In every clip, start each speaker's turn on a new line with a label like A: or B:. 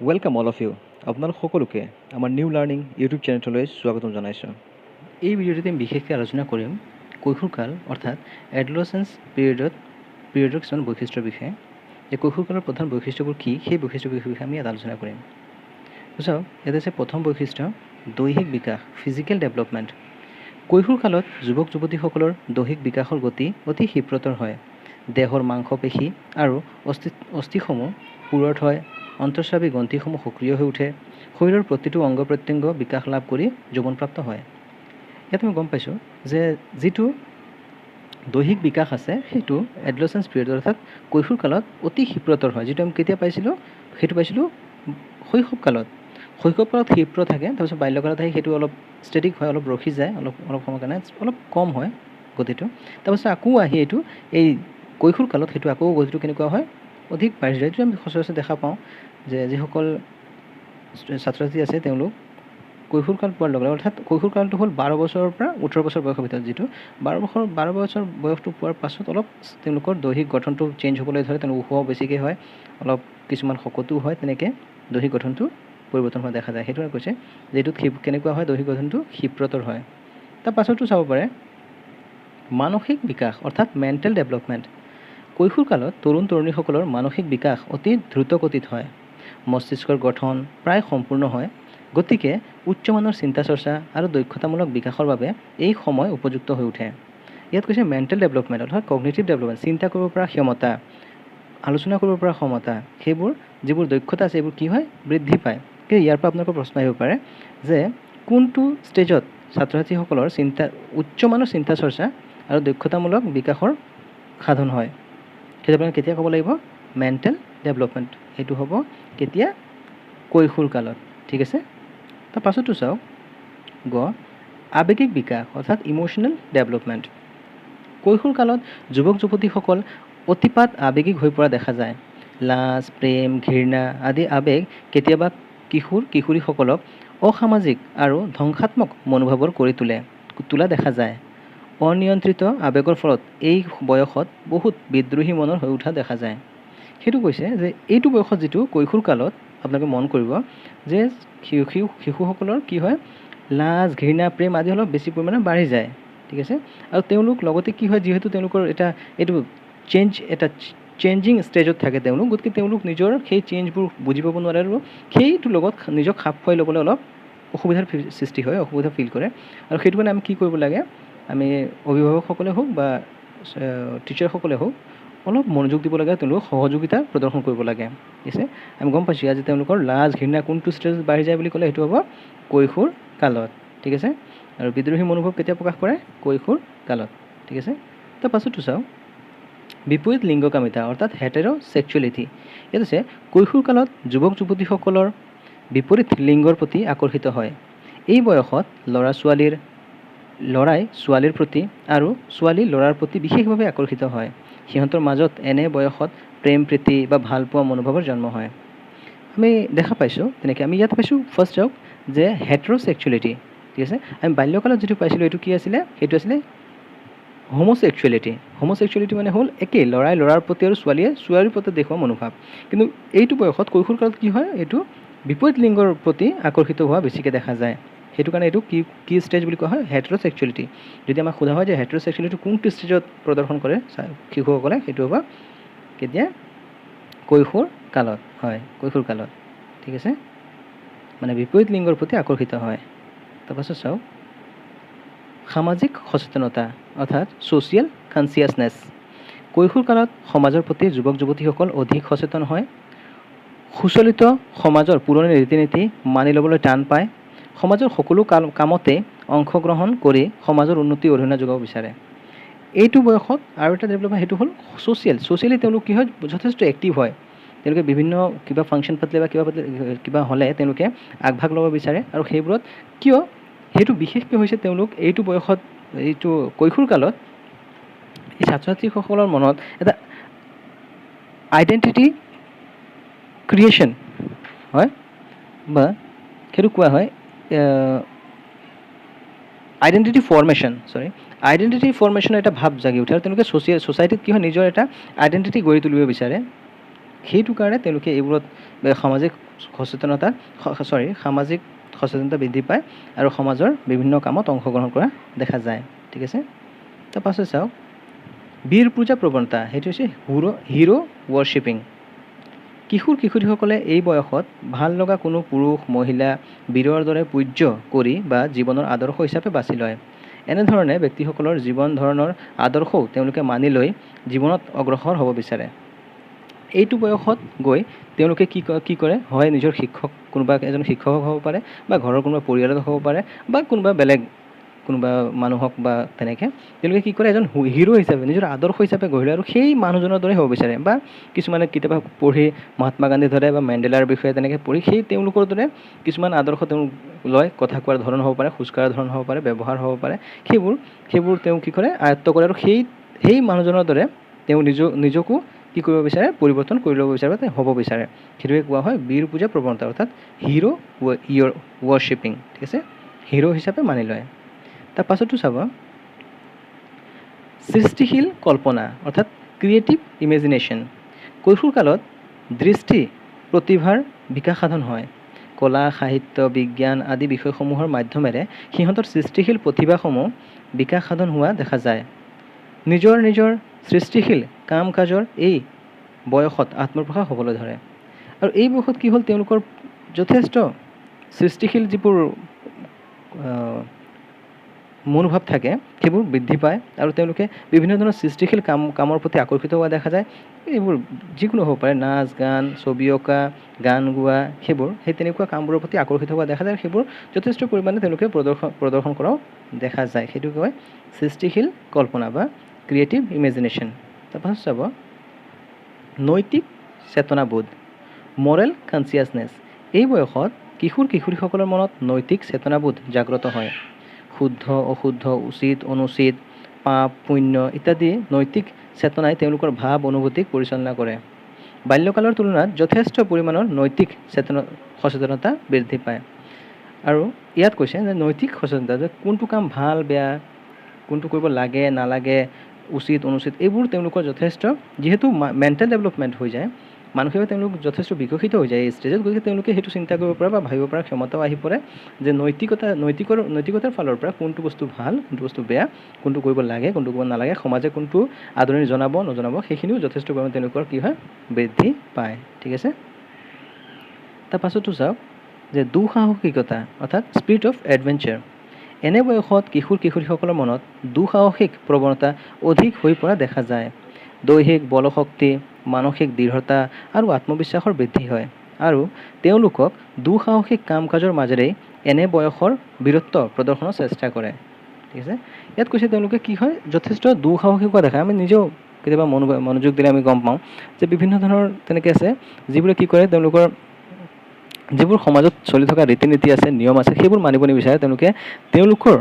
A: Welcome all of U আপোনালোক সকলোকে আমাৰ নিউ লাৰ্ণিং ইউটিউব চেনেললৈ স্বাগতম জনাইছোঁ। এই ভিডিঅ'টোতে আমি বিশেষকৈ আলোচনা কৰিম কৈশোৰকাল অৰ্থাৎ এডলচেঞ্চ পিৰিয়ডৰ কিছুমান বৈশিষ্ট্যৰ বিষয়ে। যে কৈশোৰকালৰ প্ৰধান বৈশিষ্ট্যবোৰ কি, সেই বৈশিষ্ট্যৰ বিষয়ে আমি ইয়াত আলোচনা কৰিম। চাওক, ইয়াত আছে প্ৰথম বৈশিষ্ট্য দৈহিক বিকাশ, ফিজিকেল ডেভেলপমেণ্ট। কৈশোৰকালত যুৱক যুৱতীসকলৰ দৈহিক বিকাশৰ গতি অতি ক্ষীপ্ৰতৰ হয়। দেহৰ মাংসপেশী আৰু অস্থিসমূহ পূৰঠ হয়, অন্তঃস্ৰাৱী গ্ৰন্থিসমূহ সক্ৰিয় হৈ উঠে, শৰীৰৰ প্ৰতিটো অংগ প্ৰত্যংগ বিকাশ লাভ কৰি যৌৱনপ্ৰাপ্ত হয়। ইয়াত আমি গম পাইছোঁ যে যিটো দৈহিক বিকাশ আছে সেইটো এডলচেঞ্চ পিৰিয়ড অৰ্থাৎ কৈশোৰকালত অতি ক্ষীপ্ৰতৰ হয়। যিটো আমি কেতিয়া পাইছিলোঁ, সেইটো পাইছিলোঁ শৈশৱকালত। শৈশৱকালত ক্ষীপ্ৰ থাকে, তাৰপিছত বাল্যকালত আহি সেইটো অলপ ষ্টেটিক হয়, অলপ ৰখি যায়, অলপ সময়ৰ কাৰণে অলপ কম হয় গতিটো। তাৰপিছত আকৌ আহি এইটো এই কৈশোৰকালত সেইটো আকৌ গতিটো কেনেকুৱা হয়, অধিক বাঢ়ি যায়। এইটো আমি সচৰাচৰ দেখা পাওঁ যে যিসকল ছাত্ৰ ছাত্ৰী আছে তেওঁলোক কৈশোৰকাল পোৱাৰ লগে লগে, অৰ্থাৎ কৈশোৰকালটো হ'ল 12 বছৰৰ পৰা 18 বছৰ বয়সৰ ভিতৰত, যিটো 12 বছৰ বয়সটো পোৱাৰ পাছত অলপ তেওঁলোকৰ দৈহিক গঠনটো চেঞ্জ হ'বলৈ ধৰে, তেওঁলোক ওখ বেছিকৈ হয়, অলপ কিছুমান শকতো হয়, তেনেকৈ দৈহিক গঠনটো পৰিৱৰ্তন হোৱা দেখা যায়। সেইটো কৈছে যে এইটোত কেনেকুৱা হয়, দৈহিক গঠনটো ক্ষীপ্ৰতৰ হয়। তাৰ পাছতো চাব পাৰে মানসিক বিকাশ অৰ্থাৎ মেণ্টেল ডেভেলপমেণ্ট। কৈশোৰকালত তৰুণ তৰুণীসকলৰ মানসিক বিকাশ অতি দ্ৰুত গতিত হয়। মস্তিষ্কৰ গঠন প্ৰায় সম্পূৰ্ণ হয়, গতিকে উচ্চমানৰ চিন্তা চৰ্চা আৰু দক্ষতামূলক বিকাশৰ বাবে এই সময় উপযুক্ত হৈ উঠে। ইয়াত কৈছে মেণ্টেল ডেভেলপমেণ্ট অৰ্থাৎ কগনিটিভ ডেভেলপমেণ্ট, চিন্তা কৰিব পৰা ক্ষমতা, আলোচনা কৰিব পৰা ক্ষমতা, সেইবোৰ যিবোৰ দক্ষতা আছে এইবোৰ কি হয়, বৃদ্ধি পায়। কিন্তু ইয়াৰ পৰা আপোনালোকৰ প্ৰশ্ন আহিব পাৰে যে কোনটো ষ্টেজত ছাত্ৰ ছাত্ৰীসকলৰ উচ্চমানৰ চিন্তা চৰ্চা আৰু দক্ষতামূলক বিকাশৰ সাধন হয়। সেইটো আপোনালোকে কেতিয়া ক'ব লাগিব, মেণ্টেল ডেভেলপমেণ্ট। সেইটো হ'ব কেতিয়া, কৈশোৰকালত। ঠিক আছে। তাৰ পাছতো চাওক আৱেগিক বিকাশ অৰ্থাৎ ইম'চনেল ডেভেলপমেণ্ট। কৈশোৰকালত যুৱক যুৱতীসকল অতিপাত আৱেগিক হৈ পৰা দেখা যায়। লাজ, প্ৰেম, ঘৃণা আদি আৱেগ কেতিয়াবা কিশোৰীসকলক অসামাজিক আৰু ধ্বংসাত্মক মনোভাৱৰ কৰি তোলা দেখা যায়। অনিয়ন্ত্ৰিত আৱেগৰ ফলত এই বয়সত বহুত বিদ্ৰোহী মনৰ হৈ উঠা দেখা যায়। সেইটো কৈছে যে এইটো বয়সত যিটো কৈশোৰকালত আপোনালোকে মন কৰিব যে শিশুসকলৰ কি হয়, লাজ, ঘৃণা, প্ৰেম আদি অলপ বেছি পৰিমাণে বাঢ়ি যায়। ঠিক আছে। আৰু তেওঁলোক লগতে কি হয়, যিহেতু তেওঁলোকৰ এইটো চেঞ্জিং ষ্টেজত থাকে তেওঁলোক, গতিকে তেওঁলোক নিজৰ সেই চেঞ্জবোৰ বুজি পাব নোৱাৰে আৰু সেইটোৰ লগত নিজক খাপ খুৱাই ল'বলৈ অলপ অসুবিধাৰ সৃষ্টি হয়, অসুবিধা ফিল কৰে। আৰু সেইটো কাৰণে আমি কি কৰিব লাগে, আমি অভিভাৱকসকলে হওক বা টিচাৰসকলে হওক অলপ মনোযোগ দিব লাগে, তেওঁলোকক সহযোগিতা প্ৰদৰ্শন কৰিব লাগে। ঠিক আছে। আমি গম পাইছোঁ আজি তেওঁলোকৰ লাজ, ঘৃণা কোনটো ষ্টেজত বাঢ়ি যায় বুলি ক'লে সেইটো হ'ব কৈশোৰ কালত। ঠিক আছে। আৰু বিদ্ৰোহী মনোভাৱ কেতিয়া প্ৰকাশ কৰে, কৈশোৰ কালত। ঠিক আছে। তাৰ পাছতো চাওঁ বিপৰীত লিংগকামিতা অৰ্থাৎ হেটেৰ'ছেক্সুৱেলিটি। ইয়াত আছে কৈশোৰকালত যুৱক যুৱতীসকলৰ বিপৰীত লিংগৰ প্ৰতি আকৰ্ষিত হয়। এই বয়সত ল'ৰাই ছোৱালীৰ প্ৰতি আৰু ছোৱালী ল'ৰাৰ প্ৰতি বিশেষভাৱে আকৰ্ষিত হয়। সিহঁতৰ মাজত এনে বয়সত প্ৰেম প্ৰীতি বা ভালপোৱা মনোভাৱৰ জন্ম হয়। আমি দেখা পাইছোঁ তেনেকৈ, আমি ইয়াত পাইছোঁ ফাৰ্ষ্ট চাওক যে হেটেৰ'ছেক্সুৱেলিটি। ঠিক আছে। আমি বাল্যকালত যিটো পাইছিলোঁ এইটো কি আছিলে, সেইটো আছিলে হোম'ছেক্সুৱেলিটি। হোম'ছেক্সুৱেলিটি মানে হ'ল একেই, ল'ৰাই ল'ৰাৰ প্ৰতি আৰু ছোৱালীয়ে ছোৱালীৰ প্ৰতি দেখুওৱা মনোভাৱ। কিন্তু এইটো বয়সত কৈশোৰকালত কি হয়, এইটো বিপৰীত লিংগৰ প্ৰতি আকৰ্ষিত হোৱা বেছিকৈ দেখা যায়। সেইটো কাৰণে এইটো কি ষ্টেজ বুলি কোৱা হয়, হেটেৰ'ছেক্সুৱেলিটি। যদি আমাক সোধা হয় যে হেটেৰ'ছেক্সুৱেলিটি কোনটো ষ্টেজত প্ৰদৰ্শন কৰে শিশুসকলে, সেইটো হ'ব কেতিয়া, কৈশোৰ কালত হয়, কৈশোৰ কালত। ঠিক আছে। মানে বিপৰীত লিংগৰ প্ৰতি আকৰ্ষিত হয়। তাৰপাছত চাওক সামাজিক সচেতনতা অৰ্থাৎ ছ'চিয়েল কনচিয়াছনেছ। কৈশোৰ কালত সমাজৰ প্ৰতি যুৱক যুৱতীসকল অধিক সচেতন হয়। সুচলিত সমাজৰ পুৰণি ৰীতি নীতি মানি ল'বলৈ টান পায়। সমাজৰ সকলো কামতে অংশগ্ৰহণ কৰি সমাজৰ উন্নতি অৰিহণা যোগাব বিচাৰে। এইটো বয়সত আৰু এটা ডেভেলপমেণ্ট সেইটো হ'ল ছ'চিয়েলি তেওঁলোক কি হয়, যথেষ্ট এক্টিভ হয়। তেওঁলোকে বিভিন্ন কিবা ফাংচন পাতিলে বা কিবা হ'লে তেওঁলোকে আগভাগ ল'ব বিচাৰে। আৰু সেইবোৰত কিয় সেইটো বিশেষকৈ হৈছে, তেওঁলোক এইটো বয়সত, এইটো কৈশোৰ কালত এই ছাত্ৰ ছাত্ৰীসকলৰ মনত এটা আইডেণ্টিটি ক্ৰিয়েশ্যন হয়, বা সেইটো কোৱা হয় আইডেণ্টিটি ফৰ্মেশ্যনৰ এটা ভাৱ জাগি উঠে। আৰু তেওঁলোকে ছ'চাইটিত কি হয়, নিজৰ এটা আইডেণ্টিটি গঢ়ি তুলিব বিচাৰে। সেইটো কাৰণে তেওঁলোকে এইবোৰত সামাজিক সচেতনতা বৃদ্ধি পায় আৰু সমাজৰ বিভিন্ন কামত অংশগ্ৰহণ কৰা দেখা যায়। ঠিক আছে, তাৰপাছত চাওক বীৰ পূজা প্ৰৱণতা, সেইটো হৈছে হিৰো ৱৰ্শ্বিপিং। কিশোৰীসকলে এই বয়সত ভাল লগা কোনো পুৰুষ মহিলা বীৰৰ দৰে পূজ্য কৰি বা জীৱনৰ আদৰ্শ হিচাপে বাছি লয়। এনেধৰণে ব্যক্তিসকলৰ জীৱন ধৰণৰ আদৰ্শও তেওঁলোকে মানি লৈ জীৱনত অগ্ৰসৰ হ'ব বিচাৰে। এইটো বয়সত গৈ তেওঁলোকে কি কৰে, হয় নিজৰ কোনোবা এজন শিক্ষক হ'ব পাৰে বা ঘৰৰ কোনোবা পৰিয়ালত হ'ব পাৰে বা কোনোবা মানুহক বা তেনেকৈ তেওঁলোকে কি কৰে, এজন হিৰো হিচাপে নিজৰ আদৰ্শ হিচাপে গঢ়ি লয় আৰু সেই মানুহজনৰ দৰে হ'ব বিচাৰে। বা কিছুমানে কেতিয়াবা পঢ়ি মহাত্মা গান্ধীৰ দৰে বা মেণ্ডেলাৰ বিষয়ে তেনেকৈ পঢ়ি সেই তেওঁলোকৰ দৰে কিছুমান আদৰ্শ তেওঁ লয়। কথা কোৱাৰ ধৰণ হ'ব পাৰে, খোজ কঢ়াৰ ধৰণ হ'ব পাৰে, ব্যৱহাৰ হ'ব পাৰে, সেইবোৰ তেওঁ কি কৰে, আয়ত্ব কৰে আৰু সেই মানুহজনৰ দৰে তেওঁ নিজকো কি কৰিব বিচাৰে, পৰিৱৰ্তন কৰি ল'ব বিচাৰে বা হ'ব বিচাৰে। সেইটোকে কোৱা হয় বীৰ পূজা প্ৰৱণতা, অৰ্থাৎ হিৰো ৱৰ্শ্বিপিং। ঠিক আছে, হিৰো হিচাপে মানি লয়। তাৰ পাছতো চাব সৃষ্টিশীল কল্পনা, অৰ্থাৎ ক্ৰিয়েটিভ ইমেজিনেশ্যন। কৈশোৰকালত দৃষ্টি প্ৰতিভাৰ বিকাশ সাধন হয়। কলা সাহিত্য বিজ্ঞান আদি বিষয়সমূহৰ মাধ্যমেৰে সিহঁতৰ সৃষ্টিশীল প্ৰতিভাসমূহ বিকাশ সাধন হোৱা দেখা যায়। নিজৰ সৃষ্টিশীল কাম কাজৰ এই বয়সত আত্মপ্ৰকাশ হ'বলৈ ধৰে আৰু এই বয়সত কি হ'ল, তেওঁলোকৰ যথেষ্ট সৃষ্টিশীল যিবোৰ মনোভাৱ থাকে সেইবোৰ বৃদ্ধি পায় আৰু তেওঁলোকে বিভিন্ন ধৰণৰ সৃষ্টিশীল কামৰ প্ৰতি আকৰ্ষিত হোৱা দেখা যায়। এইবোৰ যিকোনো হ'ব পাৰে, নাচ গান, ছবি অঁকা, গান গোৱা, সেই তেনেকুৱা কামবোৰৰ প্ৰতি আকৰ্ষিত হোৱা দেখা যায়। সেইবোৰ যথেষ্ট পৰিমাণে তেওঁলোকে প্ৰদৰ্শন কৰাও দেখা যায়। সেইটো কয় সৃষ্টিশীল কল্পনা বা ক্ৰিয়েটিভ ইমেজিনেশ্যন। তাৰপাছত চাব নৈতিক চেতনাবোধ, মৰেল কনচিয়াছনেছ। এই বয়সত কিশোৰীসকলৰ মনত নৈতিক চেতনাবোধ জাগ্ৰত হয়। শুদ্ধ অশুদ্ধ, উচিত অনুচিত, পাপ পুণ্য ইত্যাদি নৈতিক চেতনাই তেওঁলোকৰ ভাৱ অনুভূতিক পৰিচালনা কৰে। বাল্যকালৰ তুলনাত যথেষ্ট পৰিমাণৰ নৈতিক সচেতনতা বৃদ্ধি পায়। আৰু ইয়াত কৈছে যে নৈতিক সচেতনতা, যে কোনটো কাম ভাল বেয়া, কোনটো কৰিব লাগে নালাগে, উচিত অনুচিত, এইবোৰ তেওঁলোকৰ যথেষ্ট, যিহেতু মেণ্টেল ডেভেলপমেণ্ট হৈ যায়, মানসিকভাৱে তেওঁলোক যথেষ্ট বিকশিত হৈ যায় এই ষ্টেজত। গতিকে তেওঁলোকে সেইটো চিন্তা কৰিব পৰা বা ভাবিব পৰা ক্ষমতাও আহি পৰে যে নৈতিকতাৰ ফালৰ পৰা কোনটো বস্তু ভাল, কোনটো বস্তু বেয়া, কোনটো কৰিব লাগে, কোনটো কৰিব নালাগে, সমাজে কোনটো আদৰণি জনাব নজনাব, সেইখিনিও যথেষ্ট পৰিমাণে তেওঁলোকৰ কি হয়, বৃদ্ধি পায়। ঠিক আছে, তাৰপাছতো চাওক যে দুঃসাহসিকতা, অৰ্থাৎ স্পিৰিট অফ এডভেঞ্চাৰ। এনে বয়সত কিশোৰীসকলৰ মনত দুঃসাহসিক প্ৰৱণতা অধিক হৈ পৰা দেখা যায়। দৈহিক বলশক্তি, মানসিক দৃঢ়তা আৰু আত্মবিশ্বাসৰ বৃদ্ধি হয় আৰু তেওঁলোকক দুঃসাহসিক কাম কাজৰ মাজেৰেই এনে বয়সৰ বীৰত্ব প্ৰদৰ্শনৰ চেষ্টা কৰে। ঠিক আছে, ইয়াত কৈছে তেওঁলোকে কি হয়, যথেষ্ট দুঃসাহসিকতা দেখায়। আমি নিজেও কেতিয়াবা মনোযোগ দিলে আমি গম পাওঁ যে বিভিন্ন ধৰণৰ তেনেকৈ আছে যিবোৰে কি কৰে, তেওঁলোকৰ যিবোৰ সমাজত চলি থকা ৰীতি নীতি আছে, নিয়ম আছে, সেইবোৰ মানিব নিবিচাৰে। তেওঁলোকৰ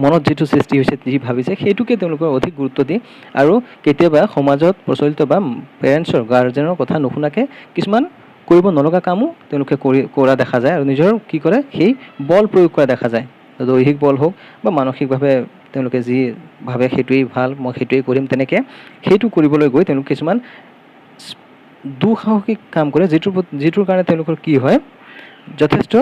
A: মনত যিটো সৃষ্টি হৈছে, যি ভাবিছে, সেইটোকে তেওঁলোকৰ অধিক গুৰুত্ব দিয়ে আৰু কেতিয়াবা সমাজত প্ৰচলিত বা পেৰেণ্টছৰ গাৰ্জেনৰ কথা নুশুনাকৈ কিছুমান কৰিব নলগা কামো তেওঁলোকে কৰা দেখা যায় আৰু নিজৰ কি কৰে, সেই বল প্ৰয়োগ কৰা দেখা যায়। দৈহিক বল হওক বা মানসিকভাৱে তেওঁলোকে যি ভাবে সেইটোৱেই ভাল, মই সেইটোৱেই কৰিম, তেনেকৈ সেইটো কৰিবলৈ গৈ তেওঁলোক কিছুমান দুঃসাহসিক কাম কৰে, যিটোৰ কাৰণে তেওঁলোকৰ কি হয়, যথেষ্ট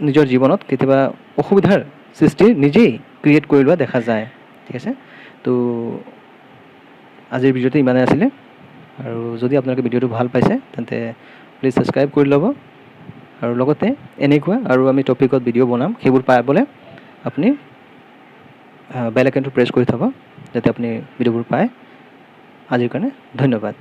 A: নিজৰ জীৱনত কেতিয়াবা অসুবিধাৰ সৃষ্টি নিজেই ক্ৰিয়েট কৰি লোৱা দেখা যায়। ঠিক আছে, তো আজিৰ ভিডিঅ'টো ইমানেই আছিলে আৰু যদি আপোনালোকে ভিডিঅ'টো ভাল পাইছে তেন্তে প্লিজ ছাবস্ক্ৰাইব কৰি ল'ব আৰু লগতে এনেকুৱা আৰু আমি টপিকত ভিডিঅ' বনাম, সেইবোৰ পাবলৈ আপুনি বেল আইকনটো প্ৰেছ কৰি থ'ব যাতে আপুনি ভিডিঅ'বোৰ পায়। আজিৰ কাৰণে ধন্যবাদ।